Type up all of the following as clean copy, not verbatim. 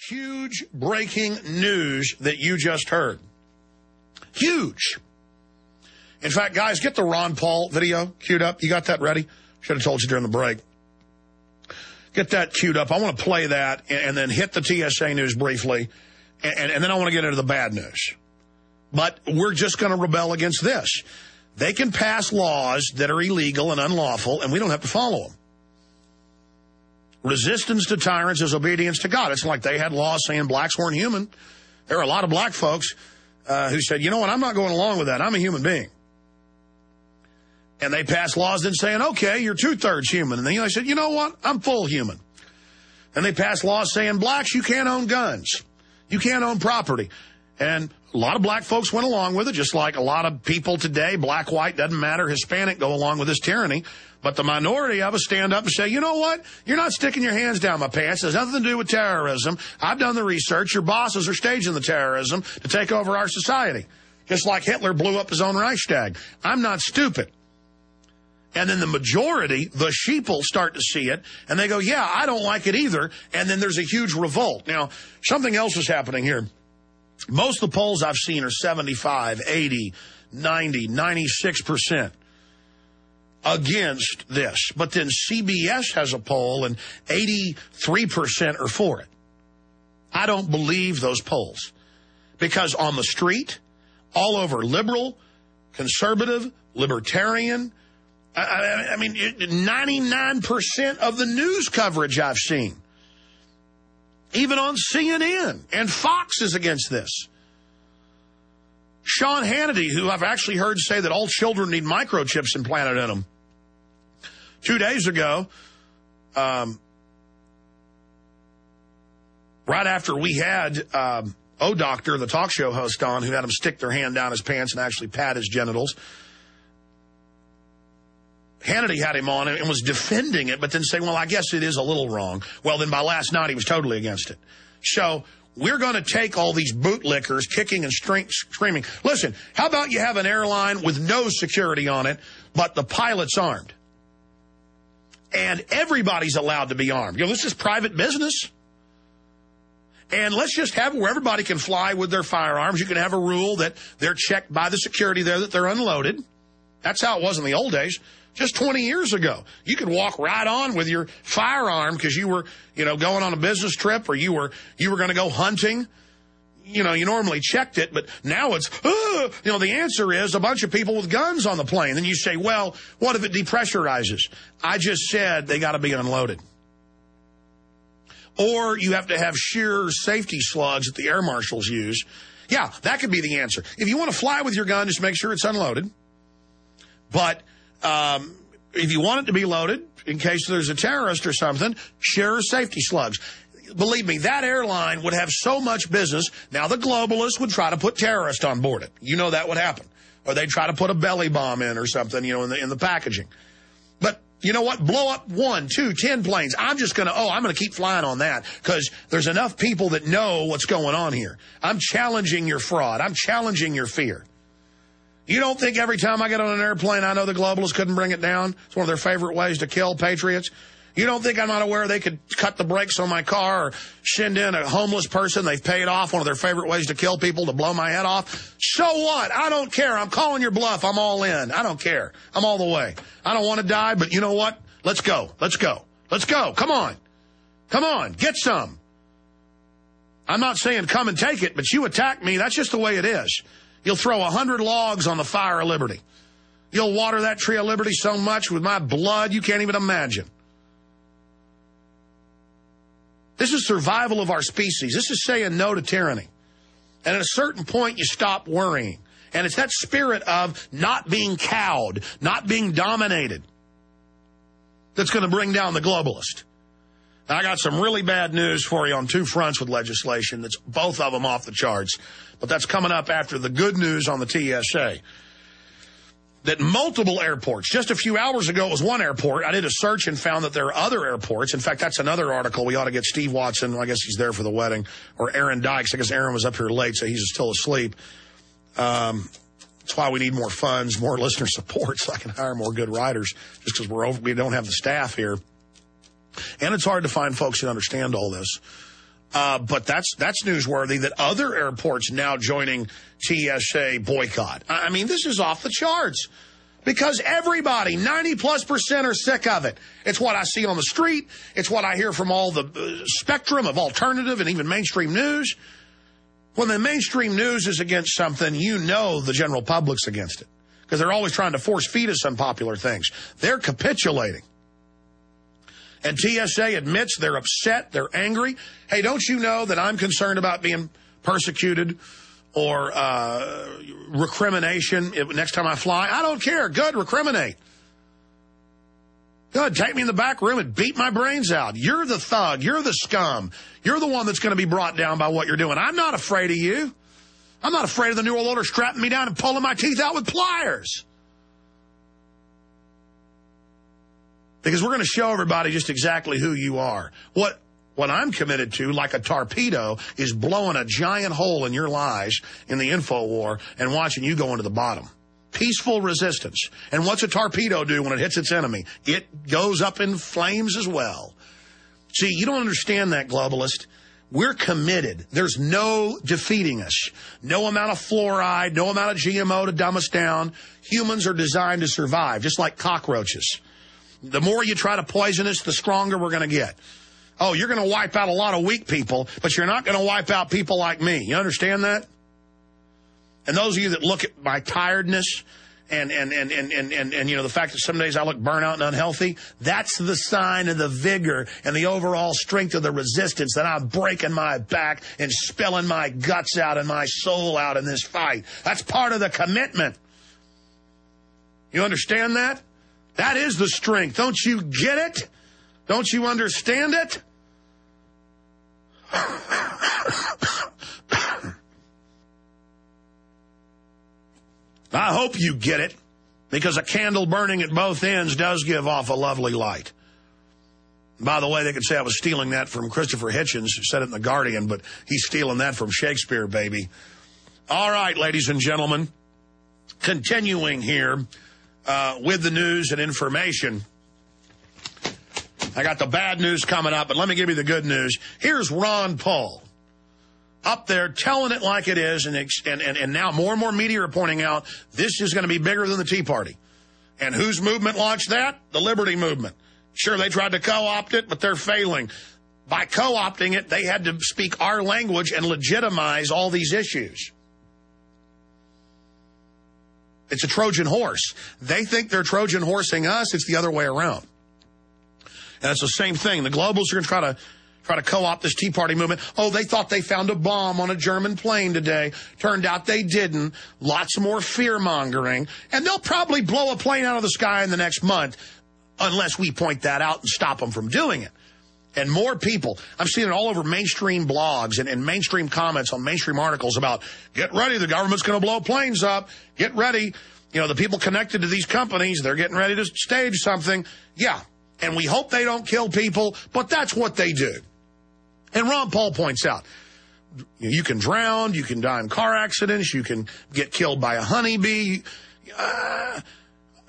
Huge breaking news that you just heard. Huge. In fact, guys, get the Ron Paul video queued up. You got that ready? Should have told you during the break. Get that queued up. I want to play that and then hit the TSA news briefly. And then I want to get into the bad news. But we're just going to rebel against this. They can pass laws that are illegal and unlawful, and we don't have to follow them. Resistance to tyrants is obedience to God. It's like they had laws saying blacks weren't human. There are a lot of black folks who said, you know what, I'm not going along with that. I'm a human being. And they passed laws then saying, okay, you're 2/3 human. And then they said, you know what, I'm full human. And they passed laws saying blacks, you can't own guns. You can't own property. And a lot of black folks went along with it, just like a lot of people today, black, white, doesn't matter, Hispanic, go along with this tyranny. But the minority of us stand up and say, you know what? You're not sticking your hands down my pants. It has nothing to do with terrorism. I've done the research. Your bosses are staging the terrorism to take over our society. Just like Hitler blew up his own Reichstag. I'm not stupid. And then the majority, the sheeple, start to see it, and they go, yeah, I don't like it either. And then there's a huge revolt. Now, something else is happening here. Most of the polls I've seen are 75, 80, 90, 96% against this. But then CBS has a poll, and 83% are for it. I don't believe those polls. Because on the street, all over liberal, conservative, libertarian, I mean, 99% of the news coverage I've seen, even on CNN, and Fox is against this. Sean Hannity, who I've actually heard say that all children need microchips implanted in them. 2 days ago, right after we had Doctor, the talk show host, on, who had him stick their hand down his pants and actually pat his genitals, Hannity had him on and was defending it, but then saying, well, I guess it is a little wrong. Well, then by last night, he was totally against it. So we're going to take all these bootlickers kicking and screaming. Listen, how about you have an airline with no security on it, but the pilot's armed? And everybody's allowed to be armed. You know, this is private business. And let's just have it where everybody can fly with their firearms. You can have a rule that they're checked by the security there, that they're unloaded. That's how it was in the old days. Just 20 years ago, you could walk right on with your firearm because you were, going on a business trip, or you were going to go hunting. You normally checked it, but now it's, the answer is a bunch of people with guns on the plane. Then you say, well, what if it depressurizes? I just said they got to be unloaded. Or you have to have sheer safety slugs that the air marshals use. Yeah, that could be the answer. If you want to fly with your gun, just make sure it's unloaded. But if you want it to be loaded, in case there's a terrorist or something, sure, safety slugs. Believe me, that airline would have so much business. Now, the globalists would try to put terrorists on board it. You know that would happen. Or they'd try to put a belly bomb in or something, in the packaging. But you know what? Blow up 1, 2, 10 planes. I'm going to keep flying on that because there's enough people that know what's going on here. I'm challenging your fraud. I'm challenging your fear. You don't think every time I get on an airplane, I know the globalists couldn't bring it down? It's one of their favorite ways to kill patriots. You don't think I'm not aware they could cut the brakes on my car or send in a homeless person they've paid off, one of their favorite ways to kill people, to blow my head off? So what? I don't care. I'm calling your bluff. I'm all in. I don't care. I'm all the way. I don't want to die, but you know what? Let's go. Let's go. Let's go. Come on. Come on. Get some. I'm not saying come and take it, but you attack me. That's just the way it is. You'll throw 100 logs on the fire of liberty. You'll water that tree of liberty so much with my blood you can't even imagine. This is survival of our species. This is saying no to tyranny. And at a certain point, you stop worrying. And it's that spirit of not being cowed, not being dominated, that's going to bring down the globalist. Now, I got some really bad news for you on 2 fronts with legislation. That's both of them off the charts. But that's coming up after the good news on the TSA. That multiple airports, just a few hours ago it was one airport. I did a search and found that there are other airports. In fact, that's another article. We ought to get Steve Watson, I guess he's there for the wedding, or Aaron Dykes. I guess Aaron was up here late, so he's still asleep. That's why we need more funds, more listener support, so I can hire more good writers, just because we don't have the staff here. And it's hard to find folks who understand all this. But that's newsworthy that other airports now joining TSA boycott. I mean, this is off the charts because everybody, 90+% are sick of it. It's what I see on the street. It's what I hear from all the spectrum of alternative and even mainstream news. When the mainstream news is against something, you know the general public's against it because they're always trying to force feed us unpopular things. They're capitulating. And TSA admits they're upset, they're angry. Hey, don't you know that I'm concerned about being persecuted or recrimination next time I fly? I don't care. Good, recriminate. Good, take me in the back room and beat my brains out. You're the thug. You're the scum. You're the one that's going to be brought down by what you're doing. I'm not afraid of you. I'm not afraid of the New World Order strapping me down and pulling my teeth out with pliers. Because we're going to show everybody just exactly who you are. What I'm committed to, like a torpedo, is blowing a giant hole in your lies in the info war and watching you go into the bottom. Peaceful resistance. And what's a torpedo do when it hits its enemy? It goes up in flames as well. See, you don't understand that, globalist. We're committed. There's no defeating us. No amount of fluoride, no amount of GMO to dumb us down. Humans are designed to survive, just like cockroaches. The more you try to poison us, the stronger we're going to get. Oh, you're going to wipe out a lot of weak people, but you're not going to wipe out people like me. You understand that? And those of you that look at my tiredness and you know, the fact that some days I look burnt out and unhealthy, that's the sign of the vigor and the overall strength of the resistance that I'm breaking my back and spilling my guts out and my soul out in this fight. That's part of the commitment. You understand that? That is the strength. Don't you get it? Don't you understand it? I hope you get it, because a candle burning at both ends does give off a lovely light. By the way, they could say I was stealing that from Christopher Hitchens, who said it in The Guardian, but he's stealing that from Shakespeare, baby. All right, ladies and gentlemen, continuing here with the news and information. I got the bad news coming up, but let me give you the good news. Here's Ron Paul up there telling it like it is, and now more and more media are pointing out this is going to be bigger than the Tea Party. And whose movement launched that? The Liberty Movement. Sure, they tried to co-opt it, but they're failing. By co-opting it, they had to speak our language and legitimize all these issues. It's a Trojan horse. They think they're Trojan horsing us. It's the other way around. And it's the same thing. The globals are going to try to co-opt this Tea Party movement. Oh, they thought they found a bomb on a German plane today. Turned out they didn't. Lots more fear-mongering. And they'll probably blow a plane out of the sky in the next month unless we point that out and stop them from doing it. And more people, I'm seeing it all over mainstream blogs and mainstream comments on mainstream articles about, get ready, the government's going to blow planes up. Get ready. You know, the people connected to these companies, they're getting ready to stage something. Yeah, and we hope they don't kill people, but that's what they do. And Ron Paul points out, you can drown, you can die in car accidents, you can get killed by a honeybee. I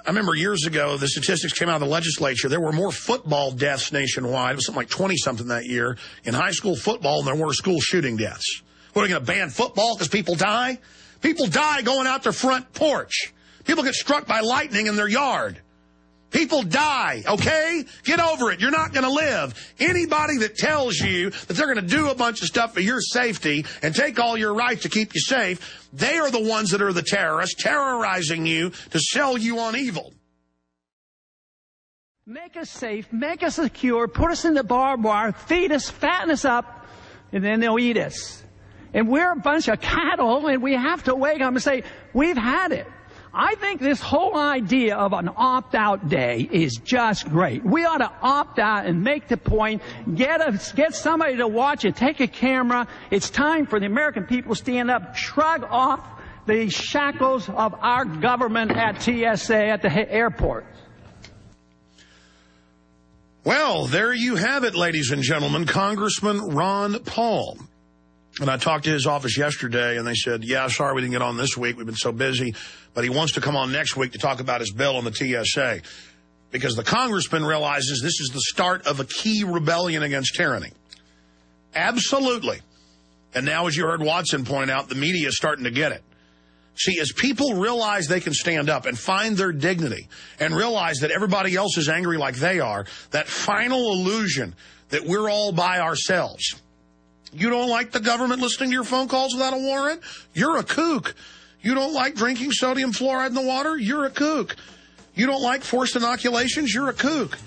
remember years ago, the statistics came out of the legislature. There were more football deaths nationwide. It was something like 20-something that year in high school football than there were school shooting deaths. What, are we going to ban football because people die? People die going out their front porch. People get struck by lightning in their yard. People die, okay? Get over it. You're not going to live. Anybody that tells you that they're going to do a bunch of stuff for your safety and take all your rights to keep you safe, they are the ones that are the terrorists, terrorizing you to sell you on evil. Make us safe, make us secure, put us in the barbed wire, feed us, fatten us up, and then they'll eat us. And we're a bunch of cattle, and we have to wake up and say, we've had it. I think this whole idea of an opt-out day is just great. We ought to opt out and make the point, get somebody to watch it, take a camera. It's time for the American people to stand up, shrug off the shackles of our government at TSA, at the airport. Well, there you have it, ladies and gentlemen. Congressman Ron Paul. And I talked to his office yesterday, and they said, yeah, sorry we didn't get on this week. We've been so busy. But he wants to come on next week to talk about his bill on the TSA. Because the congressman realizes this is the start of a key rebellion against tyranny. Absolutely. And now, as you heard Watson point out, the media is starting to get it. See, as people realize they can stand up and find their dignity and realize that everybody else is angry like they are, that final illusion that we're all by ourselves. You don't like the government listening to your phone calls without a warrant? You're a kook. You don't like drinking sodium fluoride in the water? You're a kook. You don't like forced inoculations? You're a kook.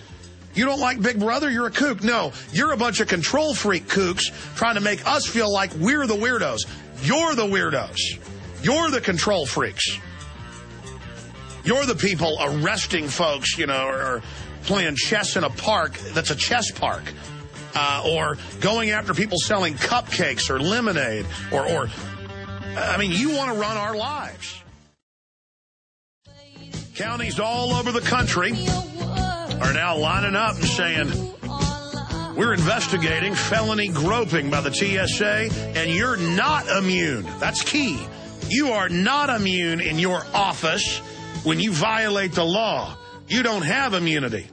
You don't like Big Brother? You're a kook. No, you're a bunch of control freak kooks trying to make us feel like we're the weirdos. You're the weirdos. You're the control freaks. You're the people arresting folks, you know, or playing chess in a park that's a chess park. Or going after people selling cupcakes or lemonade. I mean, you want to run our lives. Counties all over the country are now lining up and saying, we're investigating felony groping by the TSA, and you're not immune. That's key. You are not immune in your office when you violate the law. You don't have immunity.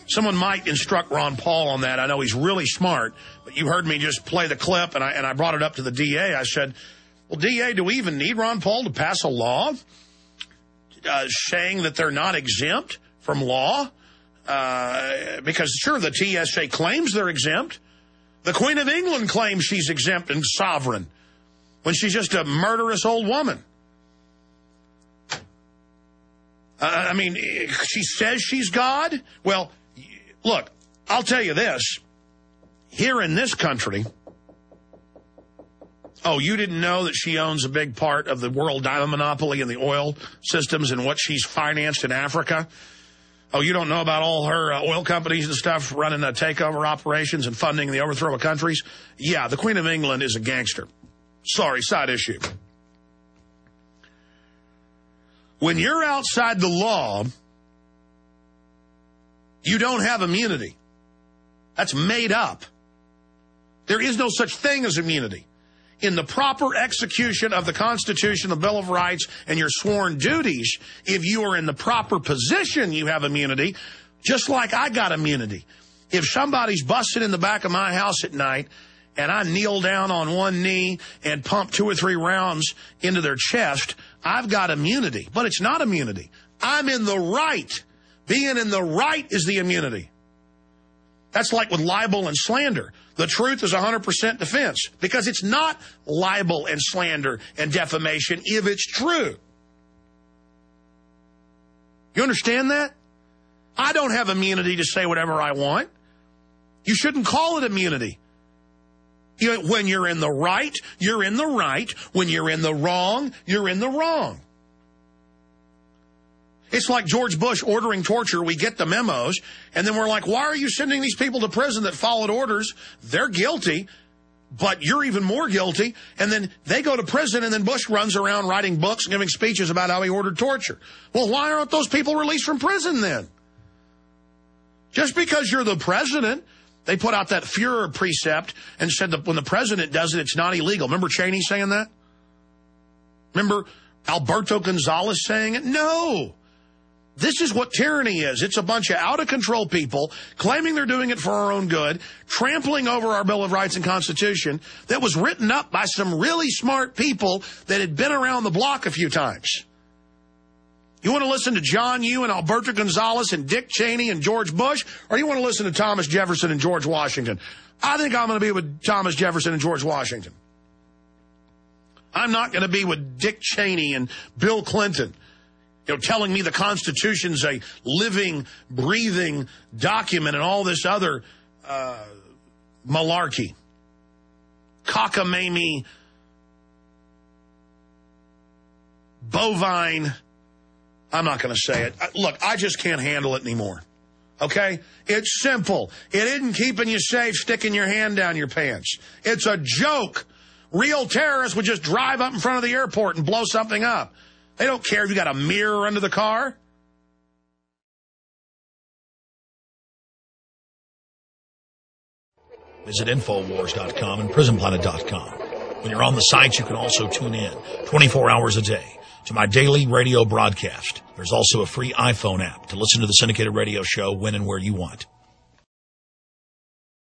Someone might instruct Ron Paul on that. I know he's really smart, but you heard me just play the clip, and I brought it up to the DA. I said, well, DA, do we even need Ron Paul to pass a law saying that they're not exempt from law? Because, sure, the TSA claims they're exempt. The Queen of England claims she's exempt and sovereign when she's just a murderous old woman. I mean, she says she's God. Well, look, I'll tell you this. Here in this country, oh, you didn't know that she owns a big part of the world diamond monopoly and the oil systems and what she's financed in Africa? Oh, you don't know about all her oil companies and stuff running takeover operations and funding the overthrow of countries? Yeah, the Queen of England is a gangster. Sorry, side issue. When you're outside the law, you don't have immunity. That's made up. There is no such thing as immunity. In the proper execution of the Constitution, the Bill of Rights, and your sworn duties, if you are in the proper position, you have immunity, just like I got immunity. If somebody's busted in the back of my house at night and I kneel down on one knee and pump 2 or 3 rounds into their chest, I've got immunity. But it's not immunity. I'm in the right. Being in the right is the immunity. That's like with libel and slander. The truth is 100% defense because it's not libel and slander and defamation if it's true. You understand that? I don't have immunity to say whatever I want. You shouldn't call it immunity. When you're in the right, you're in the right. When you're in the wrong, you're in the wrong. It's like George Bush ordering torture. We get the memos, and then we're like, why are you sending these people to prison that followed orders? They're guilty, but you're even more guilty. And then they go to prison, and then Bush runs around writing books and giving speeches about how he ordered torture. Well, why aren't those people released from prison then? Just because you're the president, they put out that Fuhrer precept and said that when the president does it, it's not illegal. Remember Cheney saying that? Remember Alberto Gonzalez saying it? No. This is what tyranny is. It's a bunch of out-of-control people claiming they're doing it for our own good, trampling over our Bill of Rights and Constitution that was written up by some really smart people that had been around the block a few times. You want to listen to John Yoo and Alberto Gonzalez and Dick Cheney and George Bush, or you want to listen to Thomas Jefferson and George Washington? I think I'm going to be with Thomas Jefferson and George Washington. I'm not going to be with Dick Cheney and Bill Clinton. Telling me the Constitution's a living, breathing document and all this other malarkey. Cockamamie, bovine. I'm not going to say it. Look, I just can't handle it anymore. Okay? It's simple. It isn't keeping you safe sticking your hand down your pants. It's a joke. Real terrorists would just drive up in front of the airport and blow something up. They don't care if you got a mirror under the car. Visit Infowars.com and PrisonPlanet.com. When you're on the sites, you can also tune in 24 hours a day to my daily radio broadcast. There's also a free iPhone app to listen to the syndicated radio show when and where you want.